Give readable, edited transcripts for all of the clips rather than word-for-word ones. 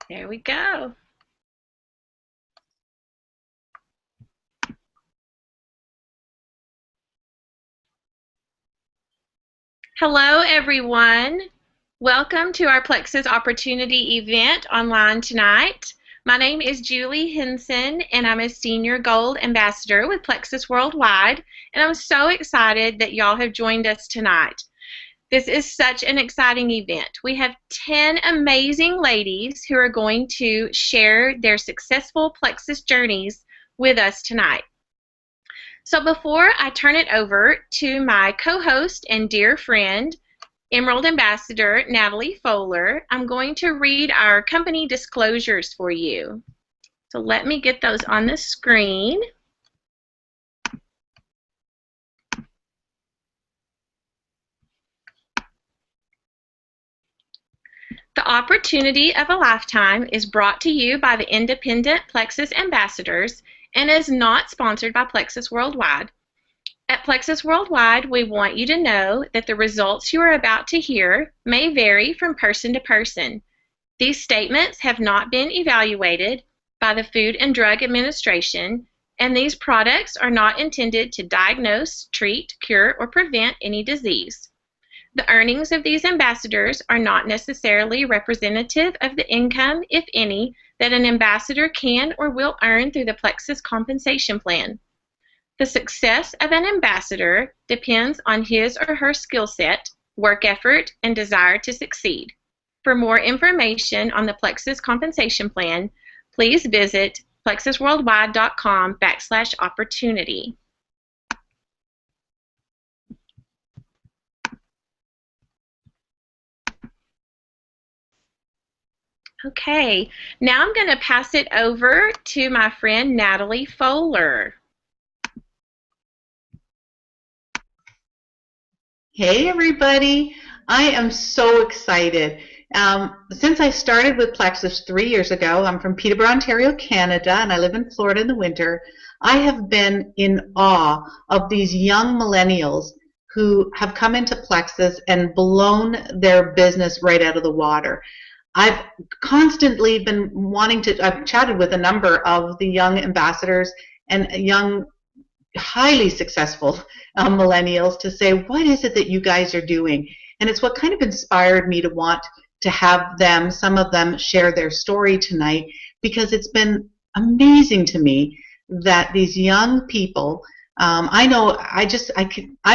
There we go. Hello, everyone. Welcome to our Plexus Opportunity event online tonight. My name is Julie Hinson, and I'm a Senior Gold Ambassador with Plexus Worldwide, and I'm so excited that y'all have joined us tonight. This is such an exciting event. We have 10 amazing ladies who are going to share their successful Plexus journeys with us tonight. So before I turn it over to my co-host and dear friend, Emerald Ambassador Natalie Fowler, I'm going to read our company disclosures for you. So let me get those on the screen. The opportunity of a lifetime is brought to you by the independent Plexus Ambassadors and is not sponsored by Plexus Worldwide. At Plexus Worldwide, we want you to know that the results you are about to hear may vary from person to person. These statements have not been evaluated by the Food and Drug Administration, and these products are not intended to diagnose, treat, cure, or prevent any disease. The earnings of these ambassadors are not necessarily representative of the income, if any, that an ambassador can or will earn through the Plexus compensation plan. The success of an ambassador depends on his or her skill set, work effort, and desire to succeed. For more information on the Plexus compensation plan, please visit plexusworldwide.com/opportunity. Okay, now I'm going to pass it over to my friend Natalie Fowler. Hey everybody, I am so excited. Since I started with Plexus 3 years ago, I'm from Peterborough, Ontario, Canada, and I live in Florida in the winter. I have been in awe of these young millennials who have come into Plexus and blown their business right out of the water. I've constantly been I've chatted with a number of the young ambassadors and young highly successful millennials to say, what is it that you guys are doing? And it's what kind of inspired me to want to have them, some of them, share their story tonight, because it's been amazing to me that these young people, I'm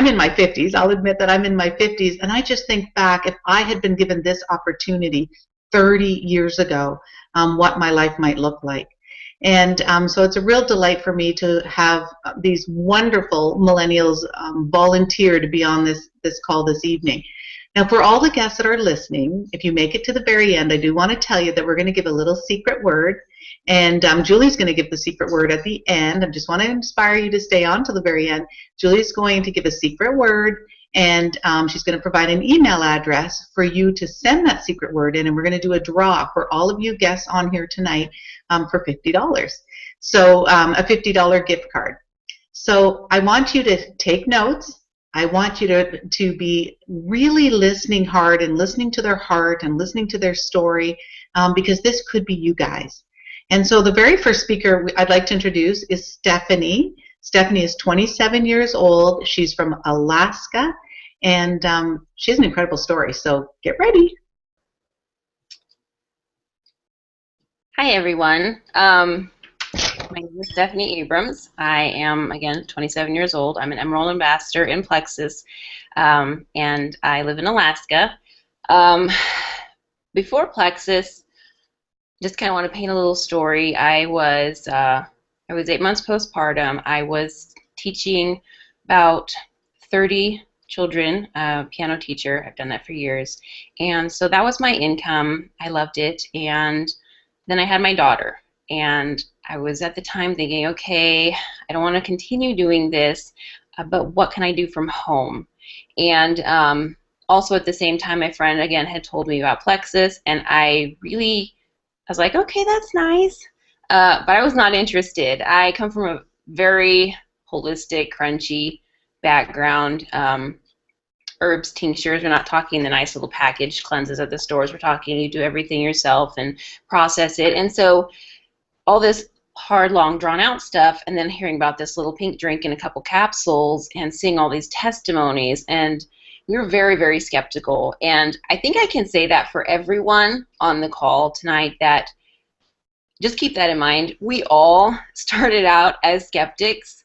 in my 50s, I'll admit that I'm in my 50s, and I just think back, if I had been given this opportunity 30 years ago, what my life might look like. And so it's a real delight for me to have these wonderful millennials volunteer to be on this call this evening. Now, for all the guests that are listening, if you make it to the very end, I do want to tell you that we're going to give a little secret word. And Julie's going to give the secret word at the end. I just want to inspire you to stay on to the very end. Julie's going to give a secret word, and she's going to provide an email address for you to send that secret word in, and we're going to do a draw for all of you guests on here tonight for $50. So a $50 gift card. So I want you to take notes. I want you to be really listening hard and listening to their heart and listening to their story, because this could be you guys. And so the very first speaker I'd like to introduce is Stephanie. Stephanie is 27 years old. She's from Alaska, and she has an incredible story, so get ready. Hi, everyone. My name is Stephanie Abrams. I am, again, 27 years old. I'm an Emerald Ambassador in Plexus, and I live in Alaska. Before Plexus, just kind of want to paint a little story. I was 8 months postpartum. I was teaching about 30 children, piano teacher. I've done that for years. And so that was my income. I loved it. And then I had my daughter. And I was at the time thinking, okay, I don't want to continue doing this, but what can I do from home? And also at the same time, my friend, again, had told me about Plexus, and I was like, okay, that's nice. But I was not interested. I come from a very holistic, crunchy background. herbs tinctures. We're not talking the nice little packaged cleanses at the stores. We're talking you do everything yourself and process it. And so all this hard, long, drawn out stuff, and then hearing about this little pink drink in a couple capsules and seeing all these testimonies, and we were very, very skeptical. And I think I can say that for everyone on the call tonight, that just keep that in mind. We all started out as skeptics.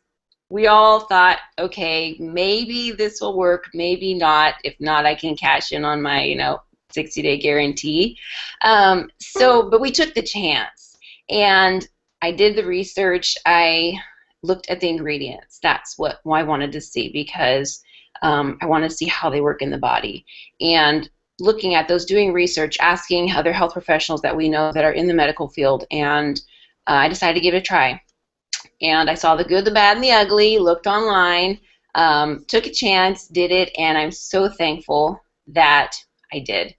We all thought, okay, maybe this will work, maybe not. If not, I can cash in on my, 60-day guarantee. But we took the chance. And I did the research. I looked at the ingredients. That's what I wanted to see, because I wanted to see how they work in the body. And looking at those, doing research, asking other health professionals that we know that are in the medical field, and I decided to give it a try. And I saw the good, the bad, and the ugly, looked online, took a chance, did it, and I'm so thankful that I did.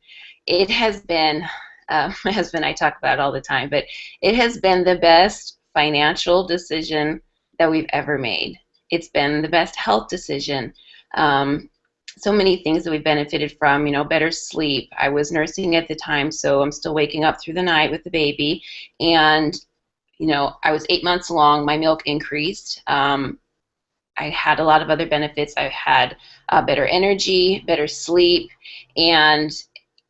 It has been, my husband and I talk about it all the time, but it has been the best financial decision that we've ever made. It's been the best health decision. So many things that we benefited from, better sleep. I was nursing at the time, so I'm still waking up through the night with the baby. And, I was 8 months along. My milk increased. I had a lot of other benefits. I had better energy, better sleep, and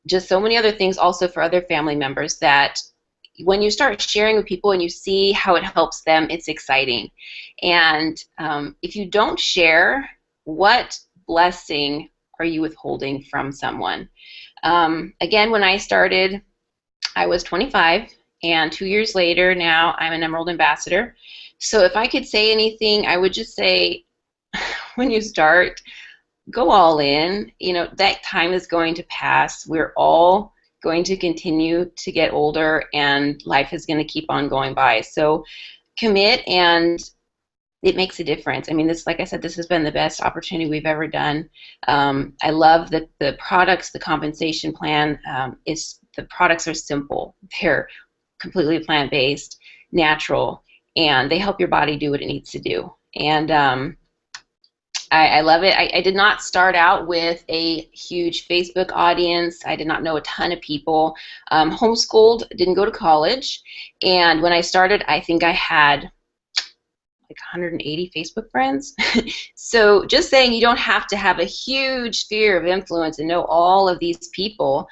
just so many other things also for other family members, that when you start sharing with people and you see how it helps them, it's exciting. And if you don't share, what blessing are you withholding from someone? Again, when I started, I was 25, and 2 years later, now I'm an Emerald Ambassador. So if I could say anything, I would just say, when you start, go all in. That time is going to pass. We're all going to continue to get older, and life is going to keep on going by. So commit, and it makes a difference. I mean, like I said, this has been the best opportunity we've ever done. I love the products, the compensation plan. The products are simple. They're completely plant-based, natural, and they help your body do what it needs to do. And I love it. I did not start out with a huge Facebook audience. I did not know a ton of people. Homeschooled, didn't go to college. And when I started, I think I had like 180 Facebook friends. So just saying, you don't have to have a huge sphere of influence and know all of these people.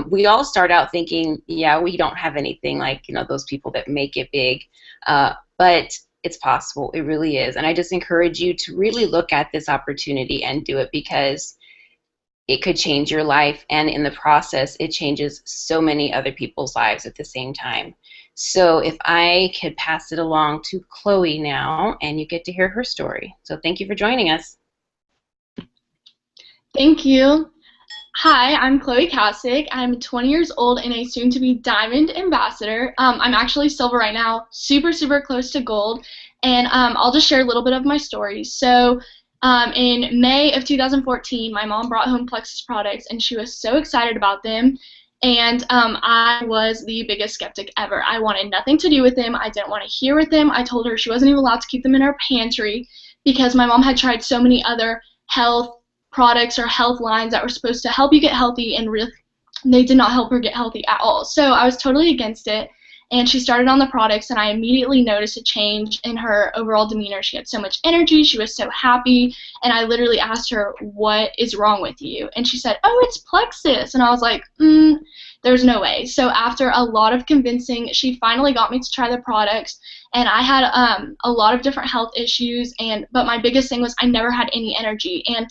We all start out thinking, yeah, we don't have anything like, those people that make it big. But it's possible. It really is. And I just encourage you to really look at this opportunity and do it, because it could change your life. And in the process, it changes so many other people's lives at the same time. So if I could pass it along to Chloe now, and you get to hear her story. So thank you for joining us. Thank you. Hi, I'm Chloe Kasick. I'm 20 years old and a soon-to-be Diamond Ambassador. I'm actually silver right now, super, super close to gold. And I'll just share a little bit of my story. So in May of 2014, my mom brought home Plexus products, and she was so excited about them. And I was the biggest skeptic ever. I wanted nothing to do with them. I didn't want to hear with them. I told her she wasn't even allowed to keep them in her pantry, because my mom had tried so many other health products or health lines that were supposed to help you get healthy, and really they did not help her get healthy at all. So I was totally against it. And she started on the products, and I immediately noticed a change in her overall demeanor. She had so much energy. She was so happy. And I literally asked her, what is wrong with you? And she said, oh, it's Plexus. And I was like, there's no way. So after a lot of convincing, she finally got me to try the products. And I had a lot of different health issues. But my biggest thing was I never had any energy. And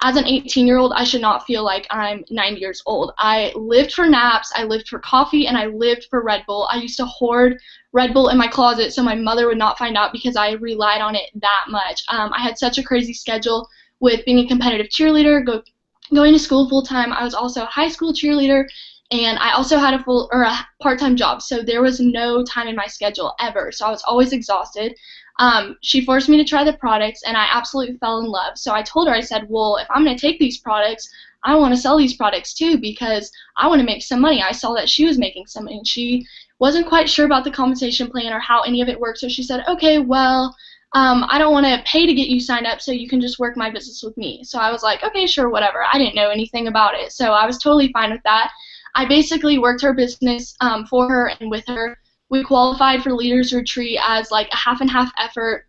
as an 18-year-old, I should not feel like I'm 90 years old. I lived for naps, I lived for coffee, and I lived for Red Bull. I used to hoard Red Bull in my closet so my mother would not find out, because I relied on it that much. I had such a crazy schedule with being a competitive cheerleader, going to school full-time. I was also a high school cheerleader, and I also had a part-time job, so there was no time in my schedule ever. So I was always exhausted. She forced me to try the products, and I absolutely fell in love. So I told her, I said, well, if I'm going to take these products, I want to sell these products too, because I want to make some money. I saw that she was making some money, and she wasn't quite sure about the compensation plan or how any of it worked. So she said, okay, well, I don't want to pay to get you signed up, so you can just work my business with me. So I was like, okay, sure, whatever. I didn't know anything about it, so I was totally fine with that. I basically worked her business for her and with her. We qualified for Leaders Retreat as like a half and half effort,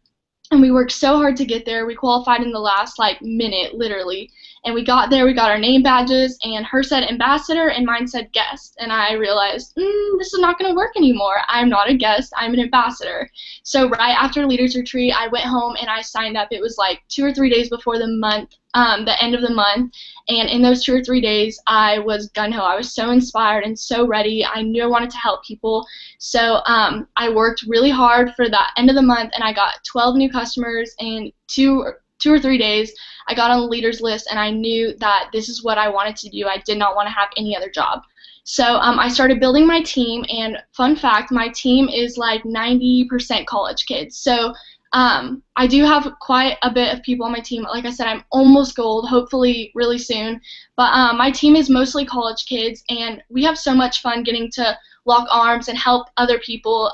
and we worked so hard to get there. We qualified in the last like minute, literally. And we got there, we got our name badges, and her said ambassador and mine said guest. And I realized, this is not going to work anymore. I'm not a guest, I'm an ambassador. So right after Leaders Retreat, I went home and I signed up. It was like 2 or 3 days before the end of the month. And in those 2 or 3 days, I was gung-ho. I was so inspired and so ready. I knew I wanted to help people. So I worked really hard for that end of the month, and I got 12 new customers in two or 3 days. I got on the leaders list, and I knew that this is what I wanted to do. I did not want to have any other job. So I started building my team, and fun fact, my team is like 90% college kids. So I do have quite a bit of people on my team. Like I said, I'm almost gold, hopefully really soon. But my team is mostly college kids, and we have so much fun getting to lock arms and help other people.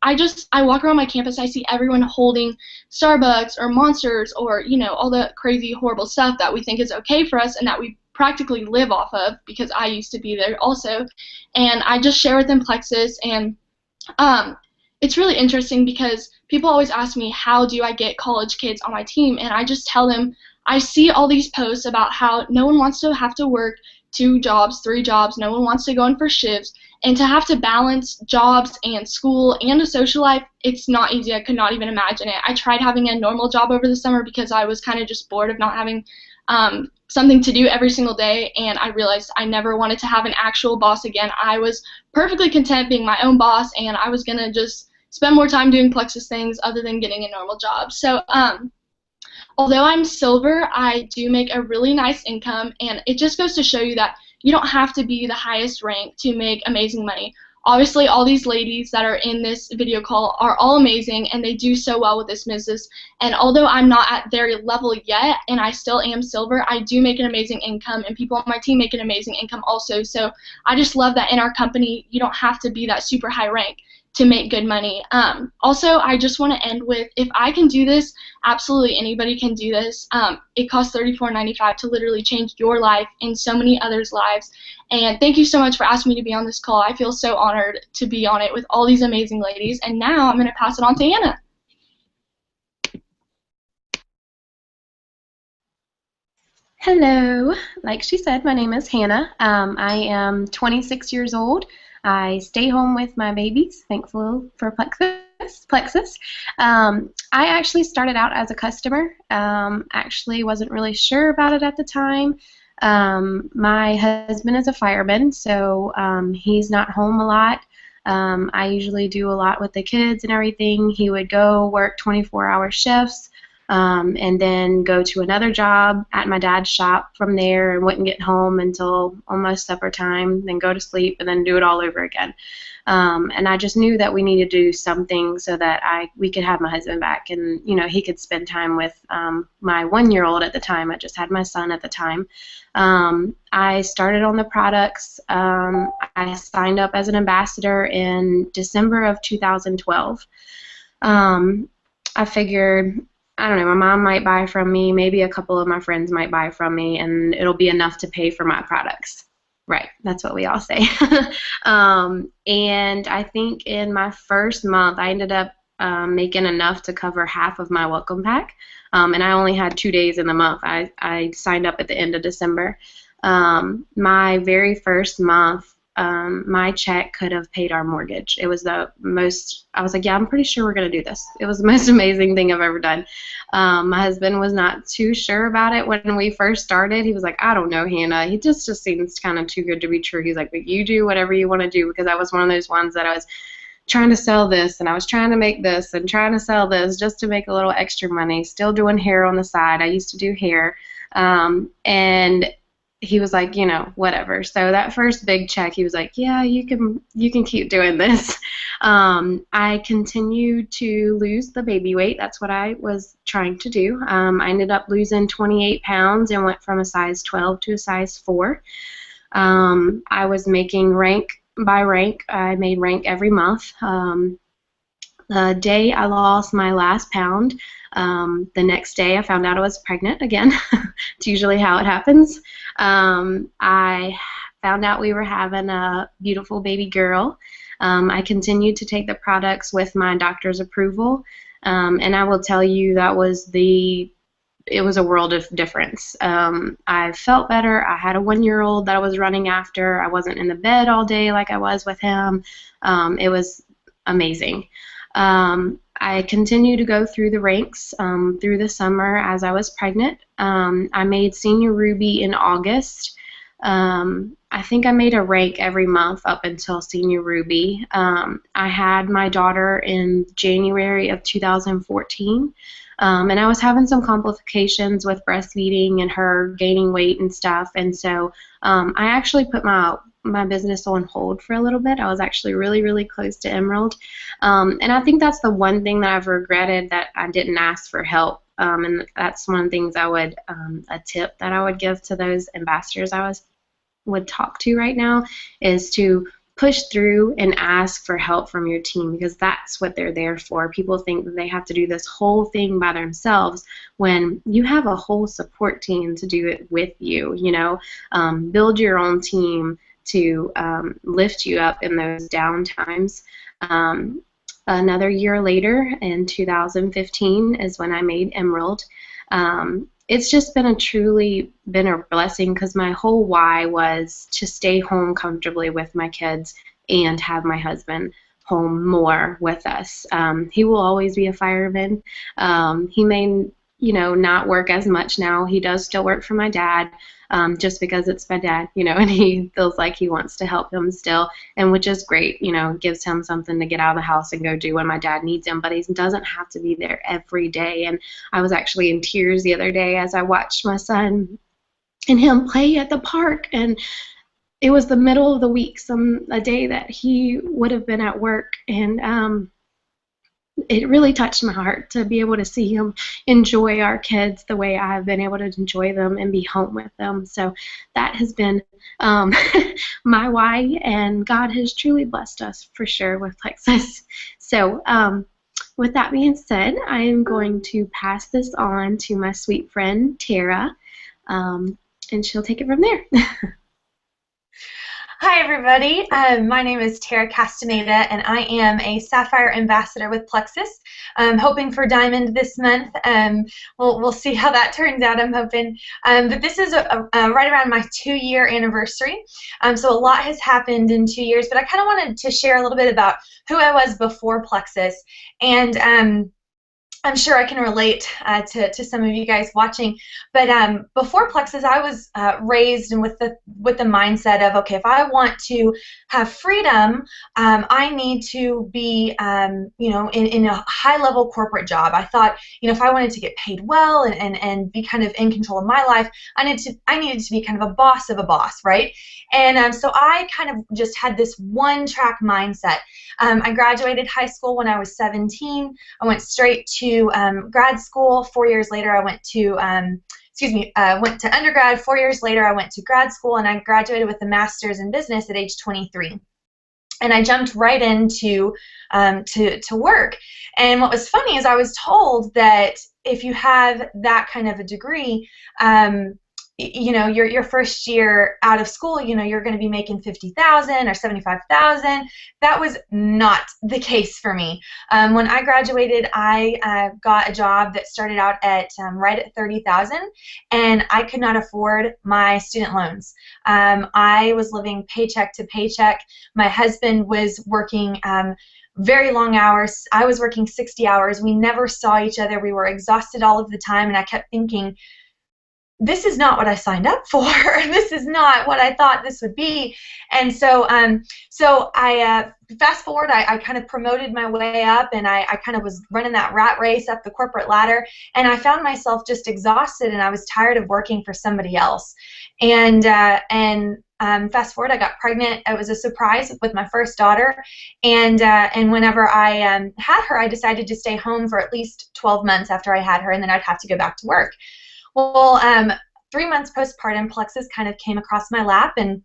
I walk around my campus, I see everyone holding Starbucks or Monsters or, all the crazy, horrible stuff that we think is okay for us and that we practically live off of, because I used to be there also. And I just share with them Plexus, and it's really interesting because people always ask me, how do I get college kids on my team? And I just tell them, I see all these posts about how no one wants to have to work 2 jobs, 3 jobs, no one wants to go in for shifts, and to have to balance jobs and school and a social life, it's not easy. I could not even imagine it. I tried having a normal job over the summer because I was kind of just bored of not having something to do every single day, and I realized I never wanted to have an actual boss again. I was perfectly content being my own boss, and I was going to just spend more time doing Plexus things other than getting a normal job. So although I'm silver, I do make a really nice income, and it just goes to show you that you don't have to be the highest rank to make amazing money. Obviously, all these ladies that are in this video call are all amazing, and they do so well with this business. And although I'm not at their level yet, and I still am silver, I do make an amazing income, and people on my team make an amazing income also. So I just love that in our company, you don't have to be that super high rank to make good money. Also, I just want to end with, if I can do this, absolutely anybody can do this. It costs $34.95 to literally change your life and so many others' lives. And thank you so much for asking me to be on this call. I feel so honored to be on it with all these amazing ladies. And now I'm going to pass it on to Anna. Hello. Like she said, my name is Hannah. I am 26 years old. I stay home with my babies, thankful for Plexus. I actually started out as a customer. Actually wasn't really sure about it at the time. My husband is a fireman, so he's not home a lot. I usually do a lot with the kids and everything. He would go work 24-hour shifts, and then go to another job at my dad's shop from there, and wouldn't get home until almost supper time, then go to sleep, and then do it all over again. And I just knew that we needed to do something so that we could have my husband back, and he could spend time with my 1-year-old at the time. I just had my son at the time. I started on the products. I signed up as an ambassador in December of 2012. I figured, I don't know, my mom might buy from me, maybe a couple of my friends might buy from me, and it'll be enough to pay for my products. Right, that's what we all say. And I think in my first month, I ended up making enough to cover half of my welcome pack. And I only had 2 days in the month. I signed up at the end of December. My very first month, my check could have paid our mortgage. It was the most, I was like, yeah, I'm pretty sure we're going to do this. It was the most amazing thing I've ever done. My husband was not too sure about it when we first started. He was like, I don't know, Hannah. He just seems kind of too good to be true. He's like, but you do whatever you want to do, because I was one of those ones that I was trying to sell this, and I was trying to make this, and trying to sell this just to make a little extra money, still doing hair on the side. I used to do hair. And he was like, whatever. So that first big check, he was like, yeah, you can keep doing this. I continued to lose the baby weight. That's what I was trying to do. I ended up losing 28 pounds and went from a size 12 to a size 4. I was making rank by rank. I made rank every month. the day I lost my last pound, the next day I found out I was pregnant again. It's usually how it happens. I found out we were having a beautiful baby girl. I continued to take the products with my doctor's approval, and I will tell you it was a world of difference. I felt better. I had a 1-year-old that I was running after. I wasn't in the bed all day like I was with him. It was amazing. I continued to go through the ranks through the summer as I was pregnant. I made Senior Ruby in August. I think I made a rank every month up until Senior Ruby. I had my daughter in January of 2014, and I was having some complications with breastfeeding and her gaining weight and stuff, and so I actually put my business on hold for a little bit. I was actually really, really close to Emerald, and I think that's the one thing that I've regretted, that I didn't ask for help. And that's one of the things a tip that I would give to those ambassadors would talk to right now, is to push through and ask for help from your team, because that's what they're there for. People think that they have to do this whole thing by themselves when you have a whole support team to do it with you. Build your own team to lift you up in those down times. Another year later, in 2015, is when I made Emerald. It's just been a blessing, because my whole why was to stay home comfortably with my kids and have my husband home more with us. He will always be a fireman. He may not work as much now. He does still work for my dad, just because it's my dad, and he feels like he wants to help him still, and which is great, gives him something to get out of the house and go do when my dad needs him, but he doesn't have to be there every day. And I was actually in tears the other day as I watched my son and him play at the park, and it was the middle of the week, a day that he would have been at work, and it really touched my heart to be able to see him enjoy our kids the way I've been able to enjoy them and be home with them. So that has been my why, and God has truly blessed us for sure with Plexus. So with that being said, I am going to pass this on to my sweet friend Tara, and she'll take it from there. Hi, everybody. My name is Tara Castaneda, and I am a Sapphire Ambassador with Plexus. I'm hoping for Diamond this month. We'll see how that turns out, I'm hoping. But this is right around my 2-year anniversary. So a lot has happened in 2 years, but I kind of wanted to share a little bit about who I was before Plexus. And I'm sure I can relate to some of you guys watching, but before Plexus, I was raised with the mindset of, okay, if I want to have freedom, I need to be, in a high-level corporate job. I thought, if I wanted to get paid well and be kind of in control of my life, I needed to be kind of a boss of a boss, right? And so I kind of just had this one-track mindset. I graduated high school when I was 17. I went straight to grad school. 4 years later, I went to went to undergrad. 4 years later, I went to grad school, and I graduated with a master's in business at age 23. And I jumped right into to work. And what was funny is I was told that if you have that kind of a degree, your first year out of school, you're going to be making $50,000 or $75,000. That was not the case for me. When I graduated, I got a job that started out at right at $30,000, and I could not afford my student loans. I was living paycheck to paycheck. My husband was working very long hours. I was working 60 hours. We never saw each other. We were exhausted all of the time, and I kept thinking, this is not what I signed up for. This is not what I thought this would be. And so I fast forward, I kind of promoted my way up, and I kind of was running that rat race up the corporate ladder, and I found myself just exhausted, and I was tired of working for somebody else. And fast forward, I got pregnant. It was a surprise with my first daughter, and whenever I had her, I decided to stay home for at least 12 months after I had her, and then I'd have to go back to work. Well, 3 months postpartum, Plexus kind of came across my lap, and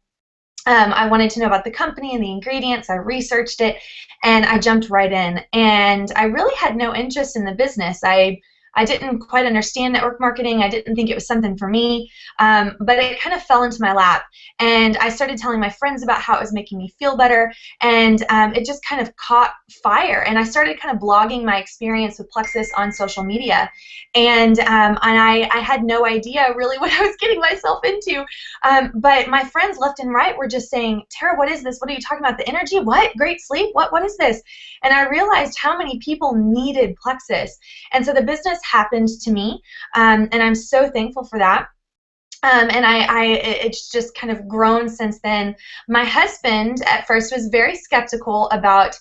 I wanted to know about the company and the ingredients. I researched it, and I jumped right in. And I really had no interest in the business. I didn't quite understand network marketing. I didn't think it was something for me, but it kind of fell into my lap. And I started telling my friends about how it was making me feel better, and it just kind of caught fire. And I started kind of blogging my experience with Plexus on social media. And I had no idea really what I was getting myself into. But my friends left and right were just saying, Tara, what is this? What are you talking about? The energy? What? Great sleep? What is this? And I realized how many people needed Plexus. And so the business happened to me, and I'm so thankful for that. And it's just kind of grown since then. My husband at first was very skeptical about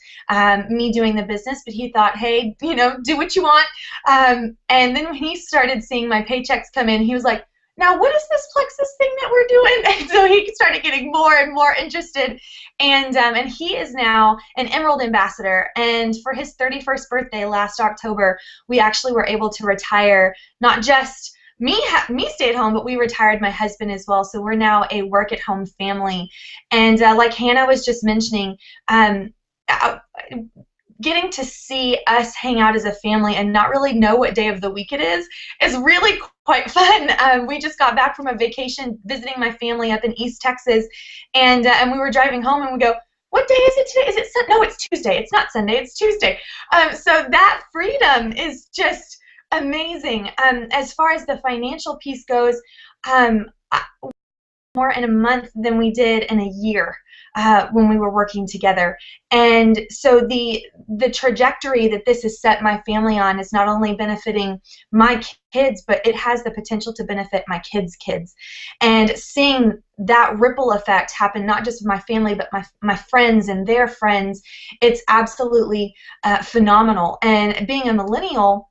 me doing the business, but he thought, hey, do what you want. And then when he started seeing my paychecks come in, he was like, now what is this Plexus thing that we're doing? And so he started getting more and more interested. And he is now an Emerald Ambassador. And for his 31st birthday last October, we actually were able to retire not just me stay at home, but we retired my husband as well. So we're now a work-at-home family. And like Hannah was just mentioning, getting to see us hang out as a family and not really know what day of the week it is really quite fun. We just got back from a vacation visiting my family up in East Texas, and we were driving home and we go, what day is it today? Is it Sunday? No, it's Tuesday. It's not Sunday. It's Tuesday. So that freedom is just amazing. As far as the financial piece goes, more in a month than we did in a year when we were working together. And so the trajectory that this has set my family on is not only benefiting my kids, but it has the potential to benefit my kids' kids. And seeing that ripple effect happen not just with my family, but my friends and their friends, it's absolutely phenomenal. And being a millennial,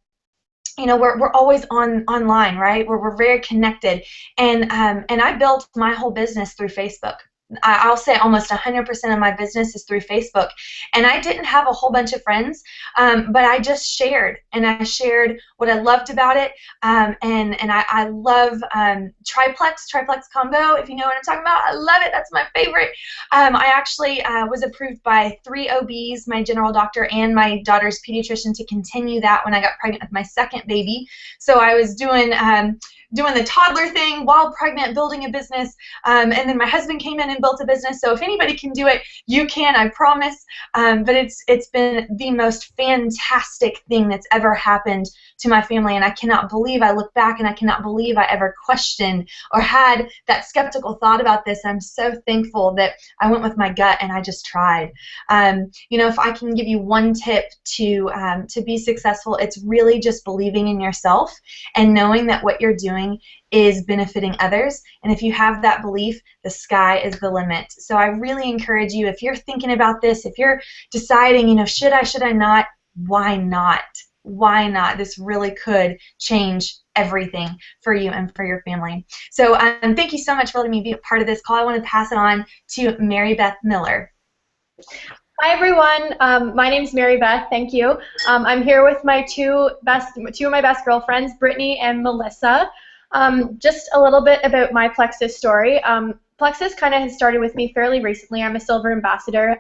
we're always online, right? We're very connected, and I built my whole business through Facebook. I'll say almost 100% of my business is through Facebook, and I didn't have a whole bunch of friends, but I just shared, and I shared what I loved about it, and I love triplex combo, if you know what I'm talking about. I love it. That's my favorite. I actually was approved by 3 OBs, my general doctor and my daughter's pediatrician, to continue that when I got pregnant with my second baby. So I was doing the toddler thing while pregnant, building a business, and then my husband came in and built a business. So if anybody can do it, you can, I promise. But it's been the most fantastic thing that's ever happened to my family, and I cannot believe, I look back and I cannot believe I ever questioned or had that skeptical thought about this. I'm so thankful that I went with my gut and I just tried. If I can give you one tip to be successful, it's really just believing in yourself and knowing that what you're doing is benefiting others. And if you have that belief, the sky is the limit. So I really encourage you, if you're thinking about this, if you're deciding, should I not, why not? Why not? This really could change everything for you and for your family. So thank you so much for letting me be a part of this call. I want to pass it on to Mary Beth Miller. Hi everyone, my name's Mary Beth. Thank you. I'm here with my two of my best girlfriends, Brittany and Melissa. Just a little bit about my Plexus story. Plexus kind of has started with me fairly recently. I'm a silver ambassador.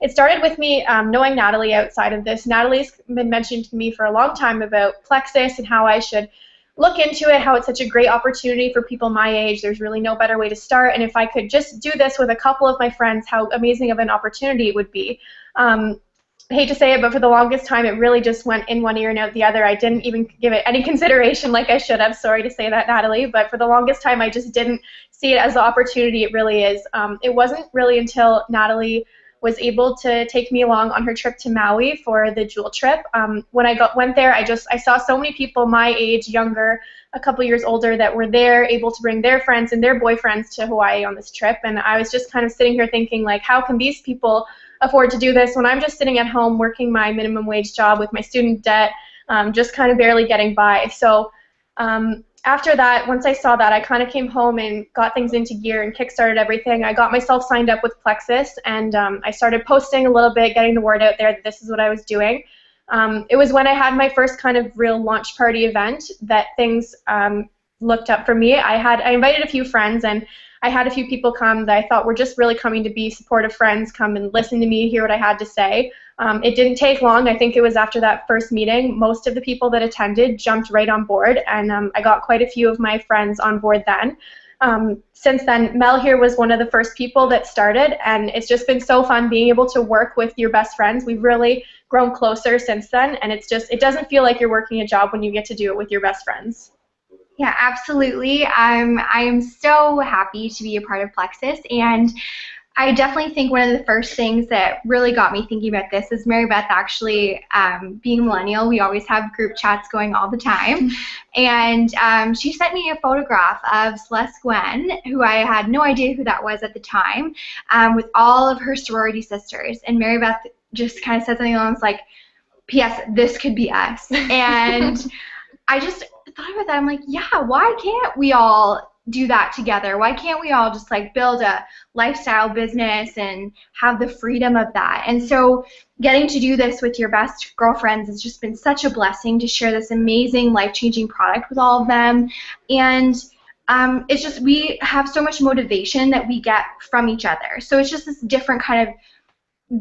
It started with me knowing Natalie outside of this. Natalie's been mentioning to me for a long time about Plexus and how I should look into it, how it's such a great opportunity for people my age. There's really no better way to start, and if I could just do this with a couple of my friends, how amazing of an opportunity it would be. I hate to say it, but for the longest time it really just went in one ear and out the other. I didn't even give it any consideration like I should have. Sorry to say that, Natalie, but for the longest time I just didn't see it as the opportunity it really is. It wasn't really until Natalie was able to take me along on her trip to Maui for the Jewel trip. When I went there, I saw so many people my age, younger, a couple years older, that were there, able to bring their friends and their boyfriends to Hawaii on this trip. And I was just kind of sitting here thinking, like, how can these people afford to do this when I'm just sitting at home working my minimum wage job with my student debt, just kind of barely getting by. So after that, once I saw that, I kind of came home and got things into gear and kickstarted everything. I got myself signed up with Plexus, and I started posting a little bit, getting the word out there that this is what I was doing. It was when I had my first kind of real launch party event that things looked up for me. I invited a few friends, and I had a few people come that I thought were just really coming to be supportive friends, come and listen to me, hear what I had to say. It didn't take long. I think it was after that first meeting, most of the people that attended jumped right on board, and I got quite a few of my friends on board then. Since then, Mel here was one of the first people that started, and it's just been so fun being able to work with your best friends. We've really grown closer since then, and it doesn't feel like you're working a job when you get to do it with your best friends. Yeah, absolutely. I am so happy to be a part of Plexus, and I definitely think one of the first things that really got me thinking about this is Mary Beth actually, being a millennial, we always have group chats going all the time, and she sent me a photograph of Celeste Gwen, who I had no idea who that was at the time, with all of her sorority sisters, and Mary Beth just kind of said something along like, P.S. this could be us, and I just thought about that. I'm like, yeah, why can't we all do that together? Why can't we all just like build a lifestyle business and have the freedom of that? And so getting to do this with your best girlfriends has just been such a blessing to share this amazing life-changing product with all of them. And it's just, we have so much motivation that we get from each other. So it's just this different kind of,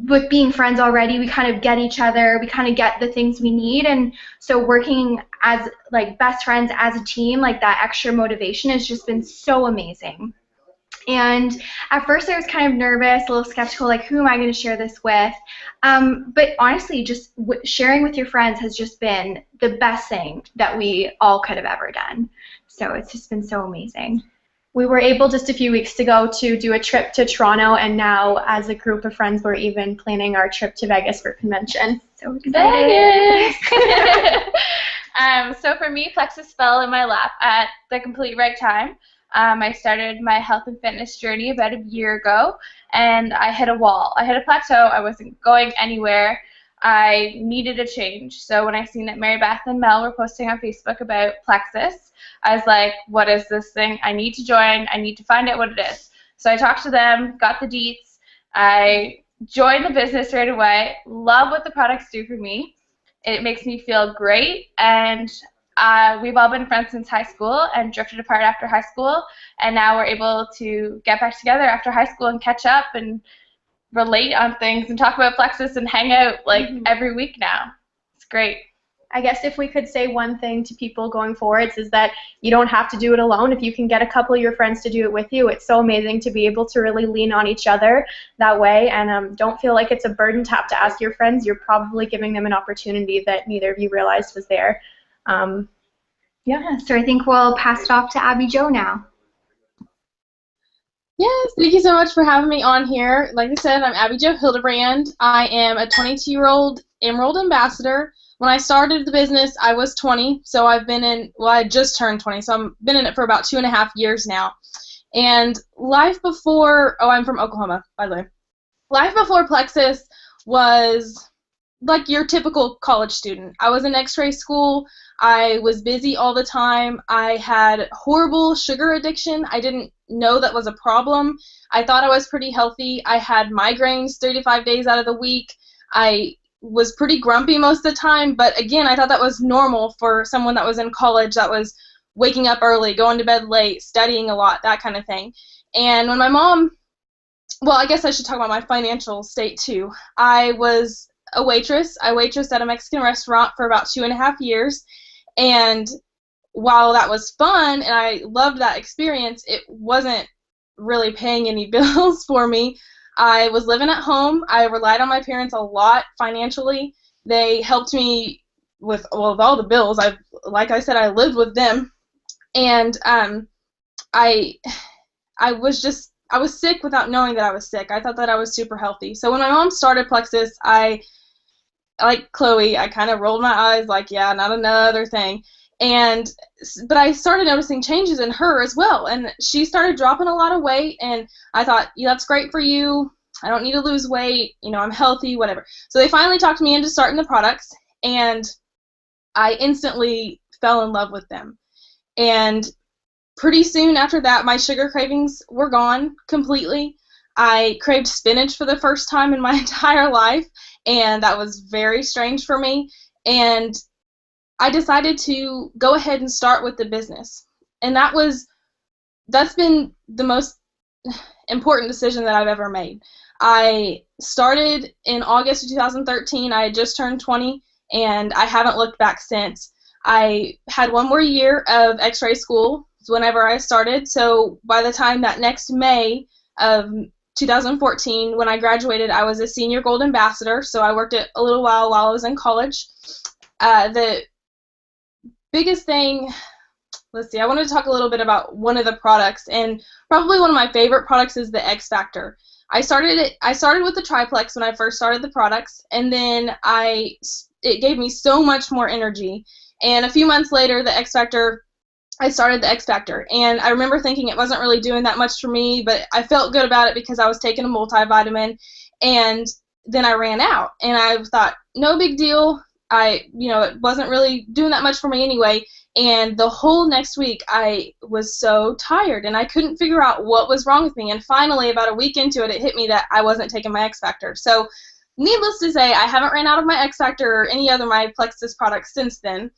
with being friends already, we kind of get each other, we kind of get the things we need, and so working as like best friends as a team, like that extra motivation has just been so amazing. And at first I was kind of nervous, a little skeptical, like who am I going to share this with? But honestly, just sharing with your friends has just been the best thing that we all could have ever done. So it's just been so amazing. We were able just a few weeks ago to do a trip to Toronto, and now as a group of friends we're even planning our trip to Vegas for convention. So Vegas! So for me, Plexus fell in my lap at the complete right time. I started my health and fitness journey about a year ago, and I hit a wall. I hit a plateau. I wasn't going anywhere. I needed a change. So when I seen that Mary Beth and Mel were posting on Facebook about Plexus, I was like, what is this thing? I need to join. I need to find out what it is. So I talked to them, got the deets. I joined the business right away. Love what the products do for me. It makes me feel great. And we've all been friends since high school and drifted apart after high school. And now we're able to get back together after high school and catch up and relate on things and talk about Plexus and hang out like every week now. It's great. I guess if we could say one thing to people going forwards is that you don't have to do it alone. If you can get a couple of your friends to do it with you, it's so amazing to be able to really lean on each other that way, and don't feel like it's a burden to have to ask your friends. You're probably giving them an opportunity that neither of you realized was there. Yeah, so I think we'll pass it off to Abby Jo now. Yes, thank you so much for having me on here. Like I said, I'm Abby Jo Hildebrand. I am a 22-year-old Emerald Ambassador. When I started the business, I was 20, so I've been in, well, I just turned 20, so I've been in it for about 2.5 years now. And life before, I'm from Oklahoma, by the way. Life before Plexus was like your typical college student. I was in X-ray school. I was busy all the time. I had horrible sugar addiction. I didn't know that was a problem. I thought I was pretty healthy. I had migraines 35 days out of the week. I was pretty grumpy most of the time, but again, I thought that was normal for someone that was in college, that was waking up early, going to bed late, studying a lot, that kind of thing. And when my mom, well, I guess I should talk about my financial state too. I was a waitress. I waitressed at a Mexican restaurant for about 2.5 years, and while that was fun and I loved that experience, it wasn't really paying any bills for me. I was living at home. I relied on my parents a lot financially. They helped me with all the bills. Like I said, I lived with them, and I was sick without knowing that I was sick. I thought that I was super healthy. So when my mom started Plexus, like Chloe, I kind of rolled my eyes like, yeah, not another thing. But I started noticing changes in her as well, and she started dropping a lot of weight, and I thought, yeah, that's great for you. I don't need to lose weight. I'm healthy, whatever. So they finally talked me into starting the products, and I instantly fell in love with them. And pretty soon after that, my sugar cravings were gone completely. I craved spinach for the first time in my entire life, and that was very strange for me. And I decided to go ahead and start with the business. And that's been the most important decision that I've ever made. I started in August of 2013. I had just turned 20, and I haven't looked back since. I had one more year of x-ray school whenever I started, so by the time that next May of 2014, when I graduated, I was a senior gold ambassador, so I worked it a little while I was in college. The biggest thing, let's see, I wanted to talk a little bit about one of the products, and probably one of my favorite products is the X Factor. I started with the Triplex when I first started the products, and then it gave me so much more energy. And a few months later, I started the X Factor, and I remember thinking it wasn't really doing that much for me, but I felt good about it because I was taking a multivitamin, and then I ran out, and I thought, no big deal. It wasn't really doing that much for me anyway, and the whole next week I was so tired, and I couldn't figure out what was wrong with me, and finally, about a week into it, it hit me that I wasn't taking my X Factor. So, needless to say, I haven't ran out of my X Factor or any other my Plexus products since then.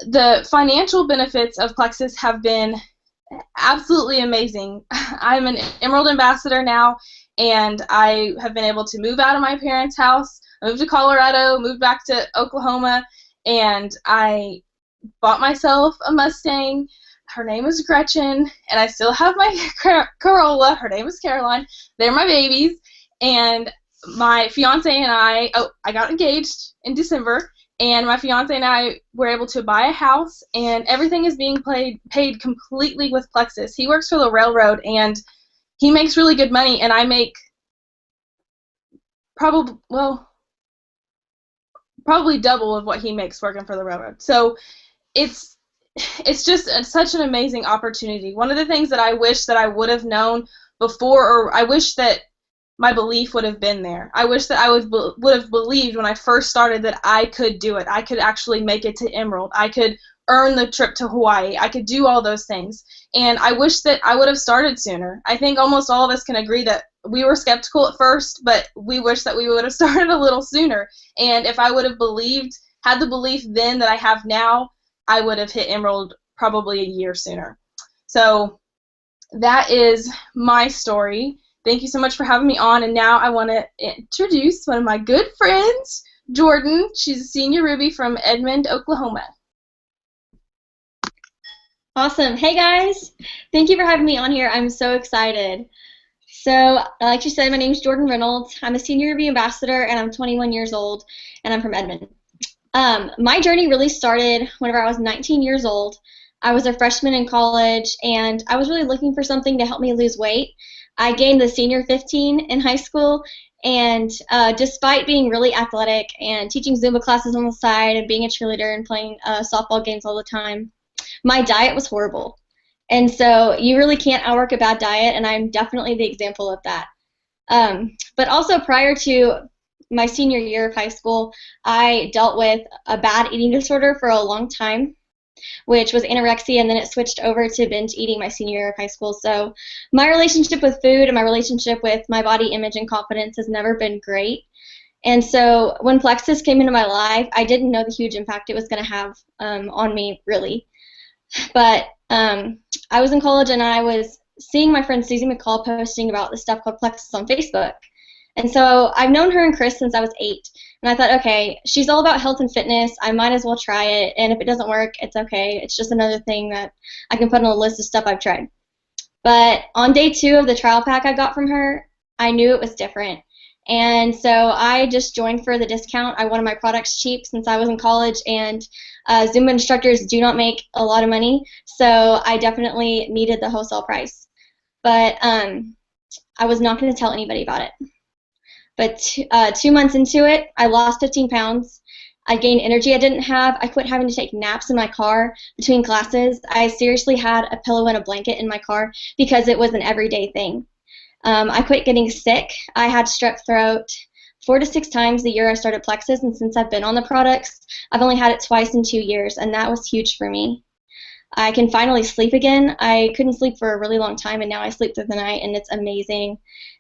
The financial benefits of Plexus have been absolutely amazing. I'm an Emerald Ambassador now, and I have been able to move out of my parents' house. I moved to Colorado, moved back to Oklahoma, and I bought myself a Mustang. Her name is Gretchen, and I still have my Corolla. Her name is Caroline. They're my babies, and my fiance and I got engaged in December, and my fiance and I were able to buy a house, and everything is being paid completely with Plexus. He works for the railroad, and he makes really good money, and I make probably double of what he makes working for the railroad. So it's just such an amazing opportunity. One of the things that I wish that I would have known before, or I wish that my belief would have been there. I wish that I would have believed when I first started that I could do it. I could actually make it to Emerald. I could earn the trip to Hawaii. I could do all those things. And I wish that I would have started sooner. I think almost all of us can agree that we were skeptical at first, but we wish that we would have started a little sooner. And if I would have had the belief then that I have now, I would have hit Emerald probably a year sooner. So that is my story. Thank you so much for having me on, and now I want to introduce one of my good friends, Jordan. She's a senior Ruby from Edmond, Oklahoma. Awesome. Hey guys, thank you for having me on here. I'm so excited. So, like you said, my name is Jordan Reynolds. I'm a senior Ruby ambassador, and I'm 21 years old, and I'm from Edmond. My journey really started whenever I was 19 years old. I was a freshman in college, and I was really looking for something to help me lose weight. I gained the senior 15 in high school, and despite being really athletic and teaching Zumba classes on the side and being a cheerleader and playing softball games all the time, my diet was horrible. And so you really can't outwork a bad diet, and I'm definitely the example of that. But also prior to my senior year of high school, I dealt with a bad eating disorder for a long time, which was anorexia, and then it switched over to binge eating my senior year of high school. So my relationship with food and my relationship with my body image and confidence has never been great. And so when Plexus came into my life, I didn't know the huge impact it was going to have on me, really. But I was in college, and I was seeing my friend Susie McCall posting about this stuff called Plexus on Facebook. And so I've known her and Chris since I was 8. And I thought, okay, she's all about health and fitness. I might as well try it. And if it doesn't work, it's okay. It's just another thing that I can put on a list of stuff I've tried. But on day 2 of the trial pack I got from her, I knew it was different. And so I just joined for the discount. I wanted my products cheap since I was in college, and Zumba instructors do not make a lot of money. So I definitely needed the wholesale price. But I was not going to tell anybody about it. But 2 months into it, I lost 15 pounds. I gained energy I didn't have. I quit having to take naps in my car between classes. I seriously had a pillow and a blanket in my car because it was an everyday thing. I quit getting sick. I had strep throat 4 to 6 times the year I started Plexus, and since I've been on the products, I've only had it twice in 2 years, and that was huge for me. I can finally sleep again. I couldn't sleep for a really long time, and now I sleep through the night, and it's amazing.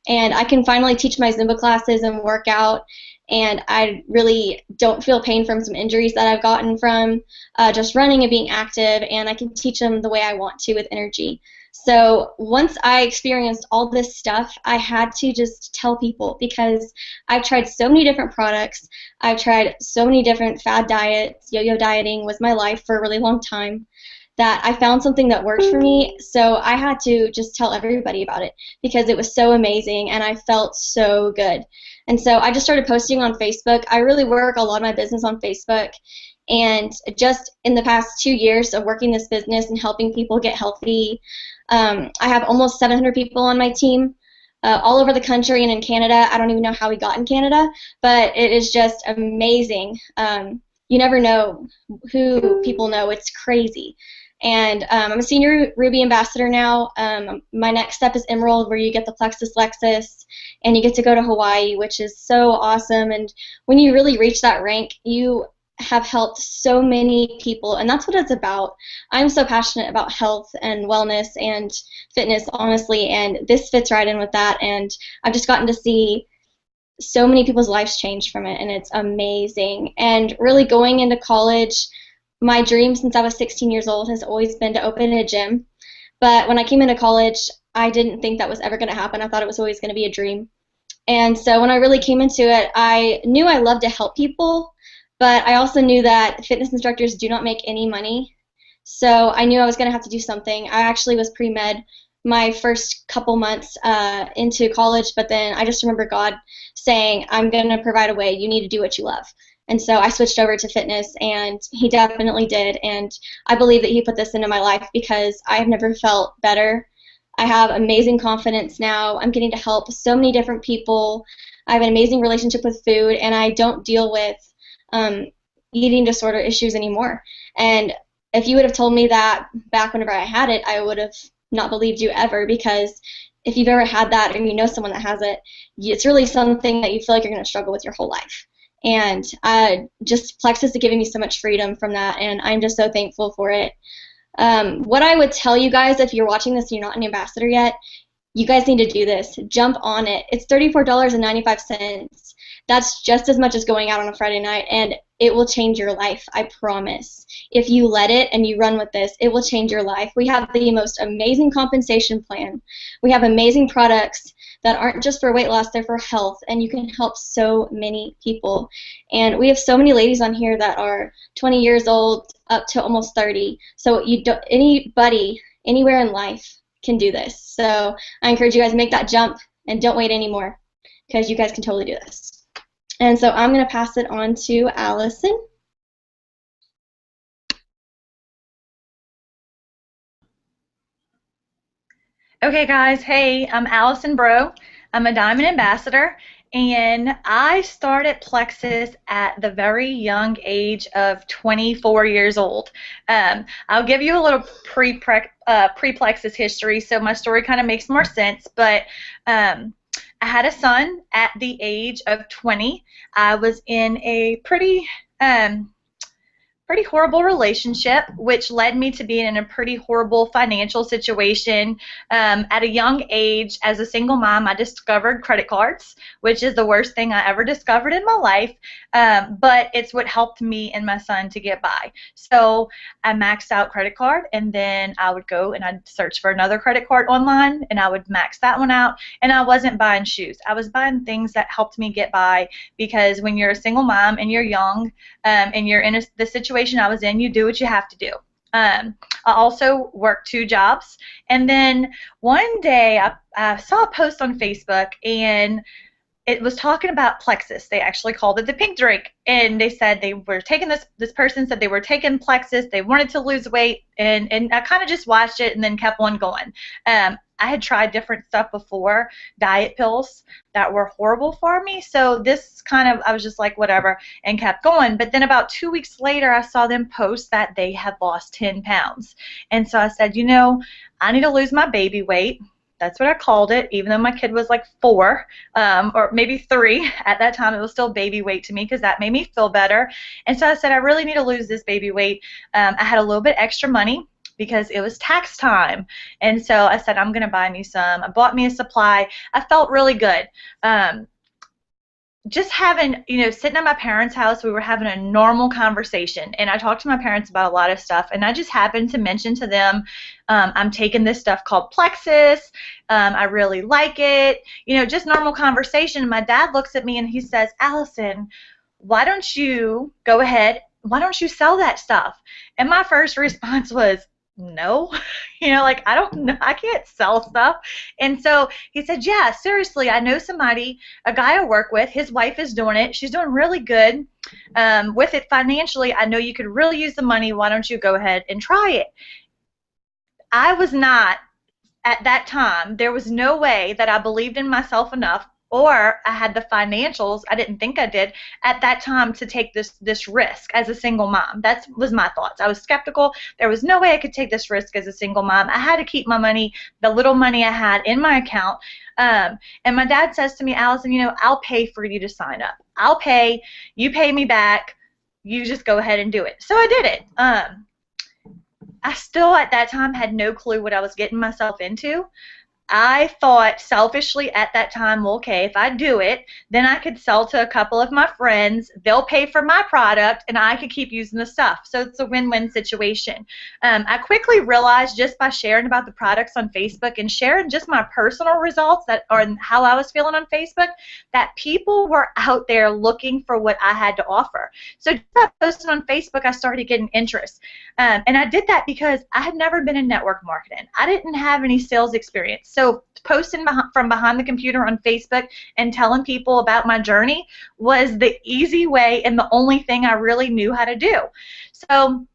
And I can finally teach my Zumba classes and work out, and I really don't feel pain from some injuries that I've gotten from just running and being active, and I can teach them the way I want to with energy. So once I experienced all this stuff, I had to just tell people because I've tried so many different products. I've tried so many different fad diets. Yo-yo dieting was my life for a really long time, that I found something that worked for me. So I had to just tell everybody about it because it was so amazing and I felt so good. And so I just started posting on Facebook. I really work a lot of my business on Facebook. And just in the past 2 years of working this business and helping people get healthy, I have almost 700 people on my team all over the country and in Canada. I don't even know how we got in Canada, but it is just amazing. You never know who people know. It's crazy. And I'm a senior Ruby ambassador now. My next step is Emerald, where you get the Plexus Lexus, and you get to go to Hawaii, which is so awesome. And when you really reach that rank, you have helped so many people, and that's what it's about. I'm so passionate about health and wellness and fitness, honestly, and this fits right in with that. And I've just gotten to see so many people's lives change from it, and it's amazing. And really going into college, my dream since I was 16 years old has always been to open a gym. But when I came into college, I didn't think that was ever going to happen. I thought it was always going to be a dream. And so when I really came into it, I knew I loved to help people, but I also knew that fitness instructors do not make any money. So I knew I was going to have to do something. I actually was pre-med my first couple months into college, but then I just remember God saying, I'm going to provide a way. You need to do what you love. And so I switched over to fitness, and he definitely did. And I believe that he put this into my life because I have never felt better. I have amazing confidence now. I'm getting to help so many different people. I have an amazing relationship with food, and I don't deal with eating disorder issues anymore. And if you would have told me that back whenever I had it, I would have not believed you ever, because if you've ever had that or you know someone that has it, it's really something that you feel like you're going to struggle with your whole life. And just Plexus is giving me so much freedom from that, and I'm just so thankful for it. What I would tell you guys, if you're watching this and you're not an ambassador yet, you guys need to do this. Jump on it. It's $34.95. That's just as much as going out on a Friday night, and it will change your life, I promise. If you let it and you run with this, it will change your life. We have the most amazing compensation plan. We have amazing products that aren't just for weight loss, they're for health, and you can help so many people. And we have so many ladies on here that are 20 years old up to almost 30. So anybody, anywhere in life can do this. So I encourage you guys to make that jump and don't wait anymore, because you guys can totally do this. And so I'm going to pass it on to Allison. Okay, guys. Hey, I'm Allison Bro. I'm a Diamond Ambassador, and I started Plexus at the very young age of 24 years old. I'll give you a little pre-Plexus history, so my story kind of makes more sense, but I had a son at the age of 20. I was in a pretty horrible relationship, which led me to being in a pretty horrible financial situation. At a young age, as a single mom, I discovered credit cards, which is the worst thing I ever discovered in my life, but it's what helped me and my son to get by. So I maxed out credit card, and then I would go and I'd search for another credit card online, and I would max that one out, and I wasn't buying shoes. I was buying things that helped me get by, because when you're a single mom and you're young and you're in the situation I was in, you do what you have to do. I also worked 2 jobs, and then one day I saw a post on Facebook, and it was talking about Plexus. They actually called it the pink drink, and they said they were taking this person said they were taking Plexus, they wanted to lose weight, and I kind of just watched it and then kept on going. I had tried different stuff before, diet pills that were horrible for me, so this kind of, I was just like, whatever, and kept going. But then about 2 weeks later, I saw them post that they had lost 10 pounds. And so I said, you know, I need to lose my baby weight. That's what I called it, even though my kid was like 4 or maybe 3. At that time, it was still baby weight to me, because that made me feel better. And so I said, I really need to lose this baby weight. I had a little bit extra money, because it was tax time. And so I said, I'm going to buy me some. I bought me a supply. I felt really good. just having, sitting at my parents' house, we were having a normal conversation, and I talked to my parents about a lot of stuff, and I just happened to mention to them, I'm taking this stuff called Plexus, I really like it, just normal conversation. And my dad looks at me and he says, Allison, why don't you go ahead, why don't you sell that stuff? And my first response was, no, like, I don't know, I can't sell stuff. And so he said, yeah, seriously, I know somebody, a guy I work with, his wife is doing it. She's doing really good with it financially. I know you could really use the money. Why don't you go ahead and try it? I was not, at that time, there was no way that I believed in myself enough, or I had the financials, I didn't think I did, at that time to take this risk as a single mom. That was my thoughts. I was skeptical. There was no way I could take this risk as a single mom. I had to keep my money, the little money I had in my account. And my dad says to me, Allison, I'll pay for you to sign up. I'll pay. You pay me back. You just go ahead and do it. So I did it. I still at that time had no clue what I was getting myself into. I thought selfishly at that time, well, okay, if I do it, then I could sell to a couple of my friends. They'll pay for my product, and I could keep using the stuff. So it's a win-win situation. I quickly realized just by sharing about the products on Facebook and sharing just my personal results how I was feeling on Facebook, that people were out there looking for what I had to offer. So just by posting on Facebook, I started getting interest. And I did that because I had never been in network marketing. I didn't have any sales experience. So posting from behind the computer on Facebook and telling people about my journey was the easy way and the only thing I really knew how to do. So,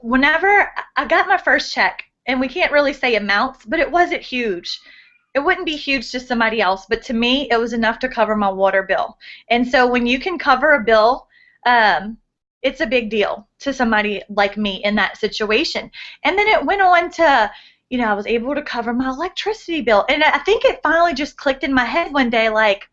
whenever I got my first check, and we can't really say amounts, but it wasn't huge. It wouldn't be huge to somebody else, but to me, it was enough to cover my water bill. And so when you can cover a bill, it's a big deal to somebody like me in that situation. And then it went on to, I was able to cover my electricity bill. And I think it finally just clicked in my head one day, like,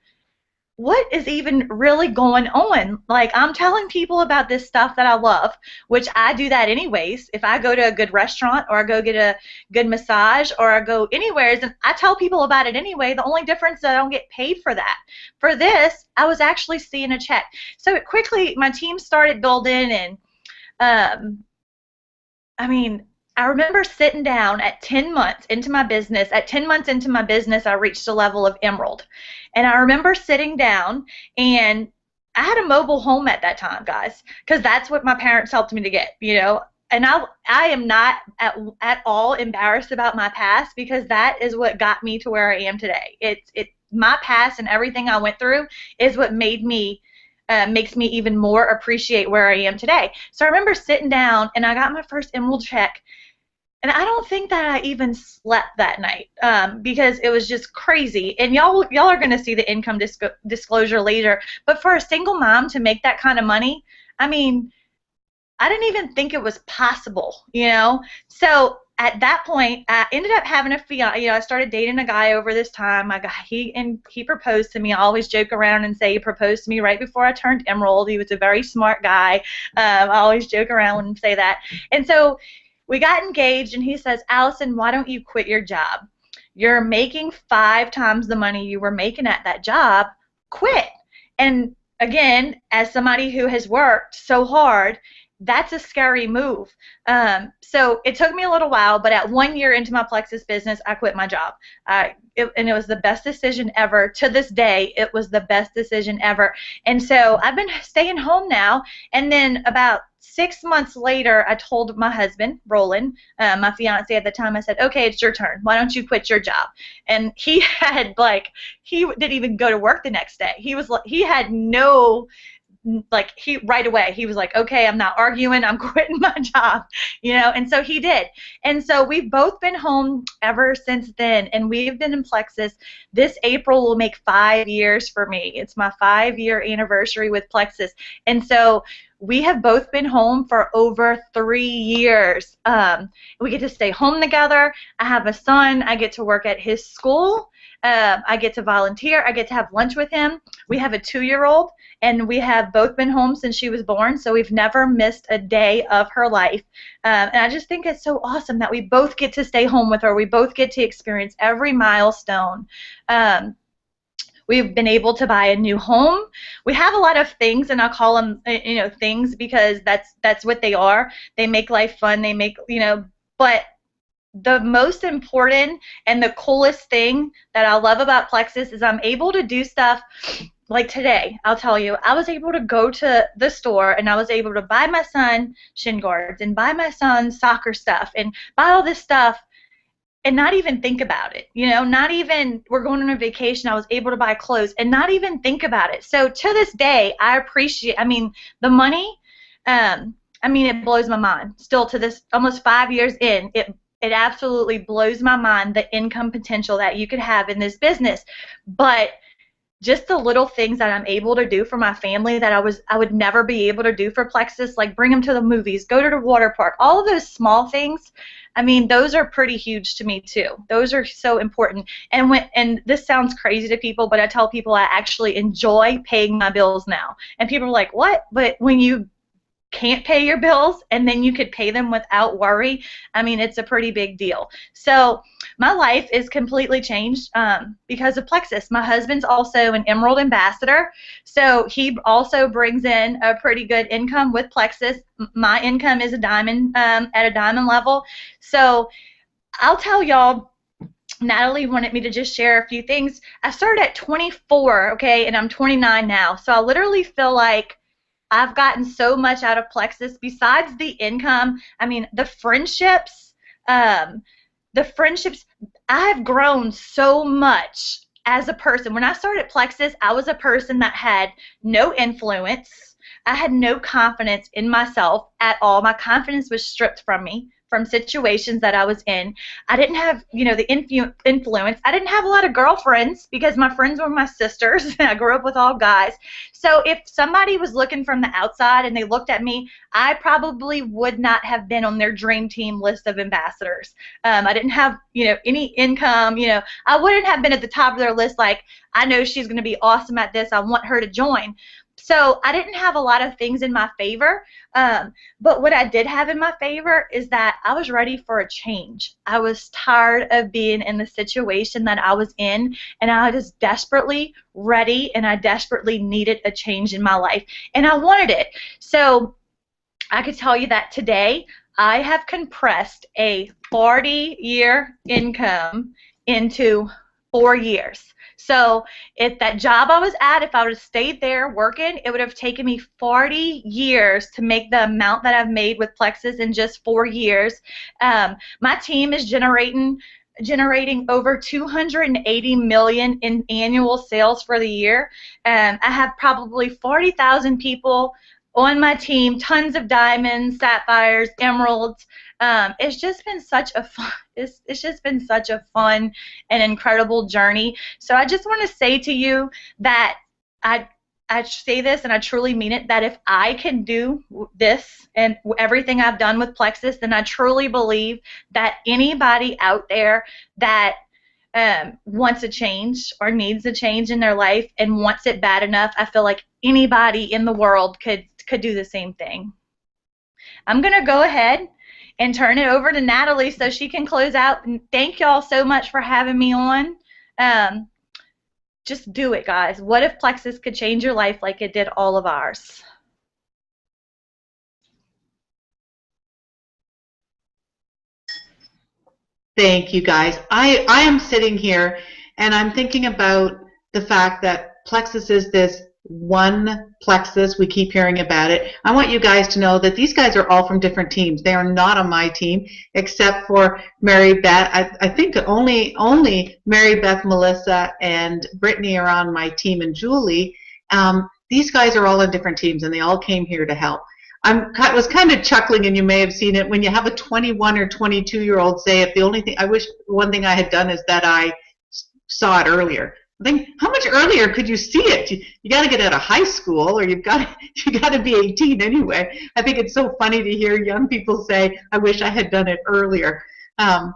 what is even really going on? Like, I'm telling people about this stuff that I love, which I do that anyways. If I go to a good restaurant, or I go get a good massage, or I go anywhere, and I tell people about it anyway. The only difference is I don't get paid for that. For this, I was actually seeing a check. So it quickly, my team started building, and I remember sitting down at 10 months into my business. At 10 months into my business, I reached a level of emerald. And I remember sitting down, and I had a mobile home at that time, guys, because that's what my parents helped me to get, And I am not at all embarrassed about my past, because that is what got me to where I am today. My past and everything I went through is what makes me even more appreciate where I am today. So I remember sitting down, and I got my first emerald check. And I don't think that I even slept that night, because it was just crazy. And y'all are going to see the income disclosure later. But for a single mom to make that kind of money, I didn't even think it was possible, So at that point, I ended up having a fiance. I started dating a guy over this time. He proposed to me. I always joke around and say he proposed to me right before I turned emerald. He was a very smart guy. I always joke around and say that. And so we got engaged, and he says, Allison, why don't you quit your job? You're making 5 times the money you were making at that job. Quit. And again, as somebody who has worked so hard, that's a scary move. So it took me a little while, but at 1 year into my Plexus business, I quit my job. And it was the best decision ever. To this day, it was the best decision ever. And so I've been staying home now. And then about 6 months later, I told my husband, Roland, my fiance at the time, I said, okay, it's your turn. Why don't you quit your job? And he didn't even go to work the next day. He had no, right away, he was like, okay, I'm not arguing, I'm quitting my job, and so he did. And so we've both been home ever since then, and we've been in Plexus. This April will make 5 years for me. It's my 5-year anniversary with Plexus. And so we have both been home for over 3 years. We get to stay home together. I have a son. I get to work at his school. I get to volunteer. I get to have lunch with him. We have a 2-year-old, and we have both been home since she was born, so we've never missed a day of her life. And I just think it's so awesome that we both get to stay home with her. We both get to experience every milestone. We've been able to buy a new home. We have a lot of things, and I call them, things because that's what they are. They make life fun. They make, but the most important and the coolest thing that I love about Plexus is I'm able to do stuff like today. I'll tell you, I was able to go to the store and I was able to buy my son shin guards and buy my son soccer stuff and buy all this stuff and not even think about it. Not even, we're going on a vacation, I was able to buy clothes and not even think about it. So to this day, I appreciate, the money, it blows my mind. Still to this, almost 5 years in, it absolutely blows my mind, the income potential that you could have in this business. But just the little things that I'm able to do for my family that I would never be able to do for Plexus, like bring them to the movies, go to the water park, all of those small things, those are pretty huge to me too. Those are so important. And this sounds crazy to people, but I tell people I actually enjoy paying my bills now. And people are like, what? But when you can't pay your bills and then you could pay them without worry, it's a pretty big deal. So my life is completely changed because of Plexus. My husband's also an Emerald ambassador, so he also brings in a pretty good income with Plexus. My income is a diamond, at a diamond level. So I'll tell y'all, Natalie wanted me to just share a few things. I started at 24, okay, and I'm 29 now, so I literally feel like I've gotten so much out of Plexus besides the income. The friendships, I've grown so much as a person. When I started Plexus, I was a person that had no influence. I had no confidence in myself at all. My confidence was stripped from me from situations that I was in. I didn't have, the influence. I didn't have a lot of girlfriends because my friends were my sisters. I grew up with all guys. So if somebody was looking from the outside and they looked at me, I probably would not have been on their dream team list of ambassadors. I didn't have, any income. I wouldn't have been at the top of their list like, I know she's going to be awesome at this. I want her to join. So I didn't have a lot of things in my favor, but what I did have in my favor is that I was ready for a change. I was tired of being in the situation that I was in, and I was desperately ready, and I desperately needed a change in my life, and I wanted it. So I could tell you that today I have compressed a 40-year income into 4 years. So if that job I was at, if I would have stayed there working, it would have taken me 40 years to make the amount that I've made with Plexus in just 4 years. My team is generating over $280 million in annual sales for the year. I have probably 40,000 people on my team, tons of diamonds, sapphires, emeralds. It's just been such a fun. It's just been such a fun and incredible journey. So I just want to say to you that I say this and I truly mean it, that if I can do this and everything I've done with Plexus, then I truly believe that anybody out there that wants a change or needs a change in their life and wants it bad enough, I feel like anybody in the world could do the same thing. I'm going to go ahead and turn it over to Natalie so she can close out. And thank y'all so much for having me on. Just do it, guys. What if Plexus could change your life like it did all of ours? Thank you, guys. I am sitting here and I'm thinking about the fact that Plexus is this one Plexus. We keep hearing about it. I want you guys to know that these guys are all from different teams. They are not on my team except for Mary Beth. I think only Mary Beth, Melissa, and Brittany are on my team, and Julie. These guys are all on different teams, and they all came here to help. I was kind of chuckling, and you may have seen it, when you have a 21 or 22-year-old say, if the only thing, I wish one thing I had done is that I saw it earlier. I think, how much earlier could you see it? You got to get out of high school, or you got to be 18 anyway. I think it's so funny to hear young people say, "I wish I had done it earlier." To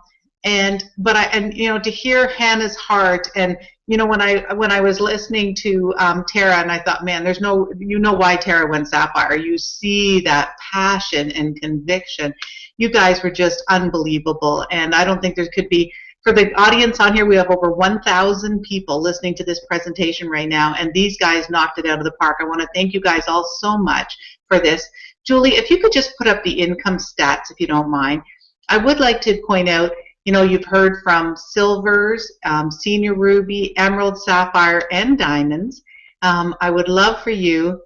hear Hannah's heart, and when I was listening to Tara, and I thought, man, there's no, why Tara went Sapphire. You see that passion and conviction. You guys were just unbelievable, and I don't think there could be For the audience on here, we have over 1,000 people listening to this presentation right now, and these guys knocked it out of the park. I want to thank you guys all so much for this. Julie, if you could just put up the income stats, if you don't mind. I would like to point out, you know, you've heard from silvers, senior ruby, emerald, sapphire, and diamonds. I would love for you,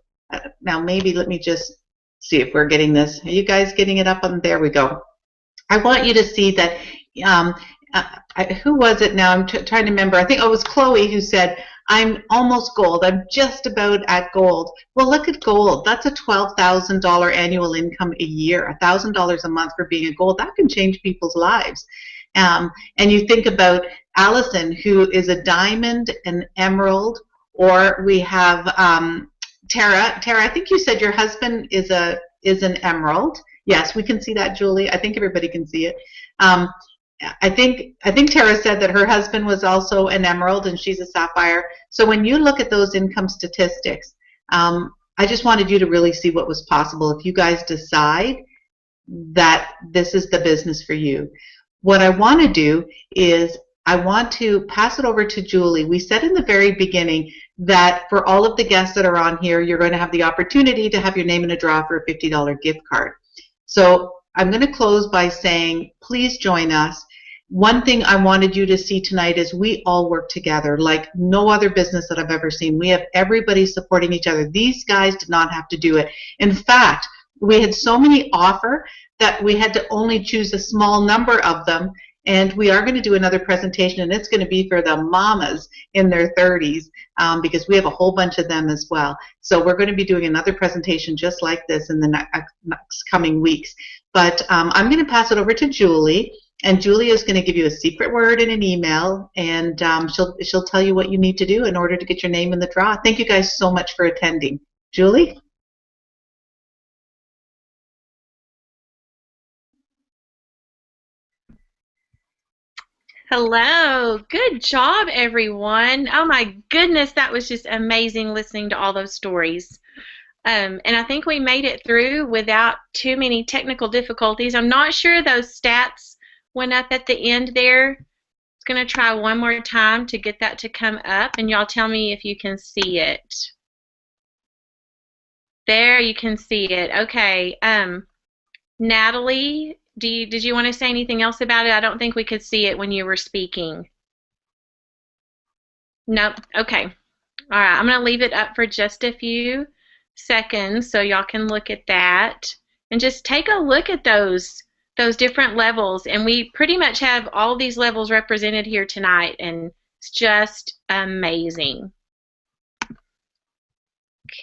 now maybe let me just see if we're getting this. Are you guys getting it up on? There we go. I want you to see that, who was it now? I'm trying to remember. I think it was Chloe who said, I'm almost gold. I'm just about at gold. Well, look at gold. That's a $12,000 annual income a year, $1,000 a month for being a gold. That can change people's lives. And you think about Allison, who is a diamond, an emerald, or we have Tara. Tara, I think you said your husband is an emerald. Yes, we can see that, Julie. I think everybody can see it. I think Tara said that her husband was also an emerald and she's a sapphire. So when you look at those income statistics, I just wanted you to really see what was possible if you guys decide that this is the business for you. What I want to do is I want to pass it over to Julie. We said in the very beginning that for all of the guests that are on here, you're going to have the opportunity to have your name in a draw for a $50 gift card. So I'm going to close by saying, please join us. One thing I wanted you to see tonight is we all work together like no other business that I've ever seen. We have everybody supporting each other. These guys did not have to do it. In fact, we had so many offer that we had to only choose a small number of them. And we are going to do another presentation, and it's going to be for the mamas in their 30s because we have a whole bunch of them as well. So we're going to be doing another presentation just like this in the next coming weeks. But I'm going to pass it over to Julie, and Julie is going to give you a secret word in an email, and she'll tell you what you need to do in order to get your name in the draw. Thank you guys so much for attending. Julie? Hello. Good job, everyone. Oh my goodness, that was just amazing listening to all those stories. And I think we made it through without too many technical difficulties. I'm not sure those stats went up at the end there. I'm going to try one more time to get that to come up, and y'all tell me if you can see it. There, you can see it. Okay. Natalie, did you want to say anything else about it? I don't think we could see it when you were speaking. Nope. Okay. All right. I'm going to leave it up for just a few seconds so y'all can look at that and just take a look at those different levels. And we pretty much have all these levels represented here tonight, and it's just amazing.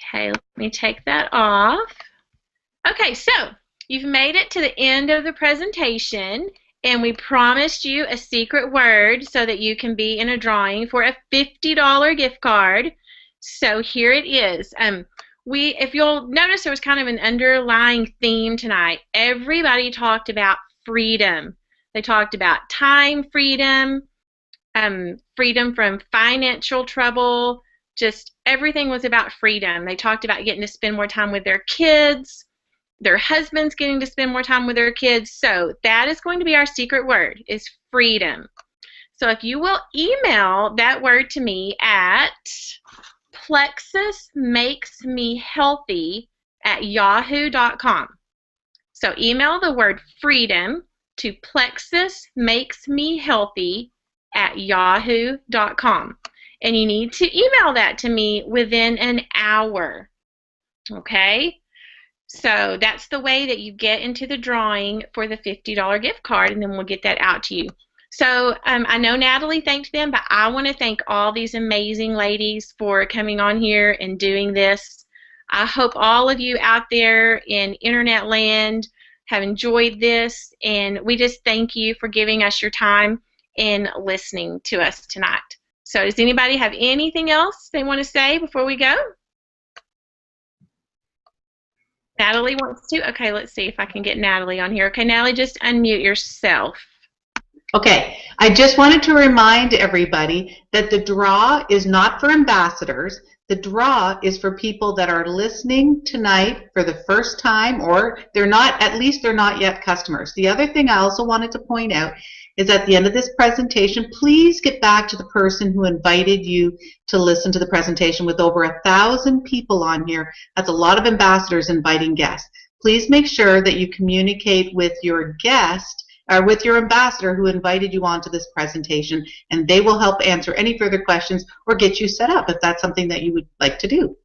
Okay, let me take that off. Okay, so you've made it to the end of the presentation, and we promised you a secret word so that you can be in a drawing for a $50 gift card. So here it is. If you'll notice, there was kind of an underlying theme tonight. Everybody talked about freedom. They talked about time freedom, freedom from financial trouble. Just everything was about freedom. They talked about getting to spend more time with their kids, their husbands getting to spend more time with their kids. So that is going to be our secret word, is freedom. So if you will email that word to me at plexusmakesmehealthy@yahoo.com. So email the word freedom to plexusmakesmehealthy@yahoo.com. And you need to email that to me within an hour. Okay? So that's the way that you get into the drawing for the $50 gift card, and then we'll get that out to you. So I know Natalie thanked them, but I want to thank all these amazing ladies for coming on here and doing this. I hope all of you out there in internet land have enjoyed this, and we just thank you for giving us your time and listening to us tonight. So does anybody have anything else they want to say before we go? Natalie wants to? Okay, let's see if I can get Natalie on here. Okay, Natalie, just unmute yourself. Okay, I just wanted to remind everybody that the draw is not for ambassadors. The draw is for people that are listening tonight for the first time, or they're not, at least they're not yet customers. The other thing I also wanted to point out is at the end of this presentation, please get back to the person who invited you to listen to the presentation. With over 1,000 people on here, that's a lot of ambassadors inviting guests. Please make sure that you communicate with your guest or with your ambassador who invited you onto this presentation, and they will help answer any further questions or get you set up if that's something that you would like to do.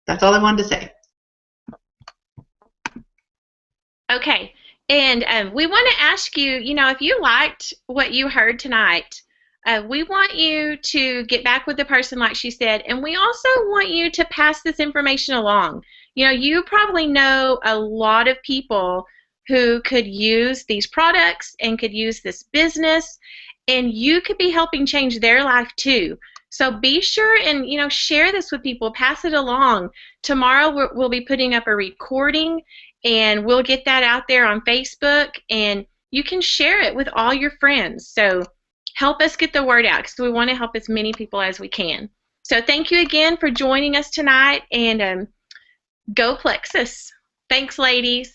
That's all I wanted to say. Okay, and we want to ask you, if you liked what you heard tonight, we want you to get back with the person like she said, and we also want you to pass this information along. You probably know a lot of people who could use these products and could use this business, and you could be helping change their life too. So be sure and share this with people, pass it along. Tomorrow we'll be putting up a recording, and we'll get that out there on Facebook, and you can share it with all your friends. So help us get the word out, because we want to help as many people as we can. So thank you again for joining us tonight, and go Plexus. Thanks, ladies.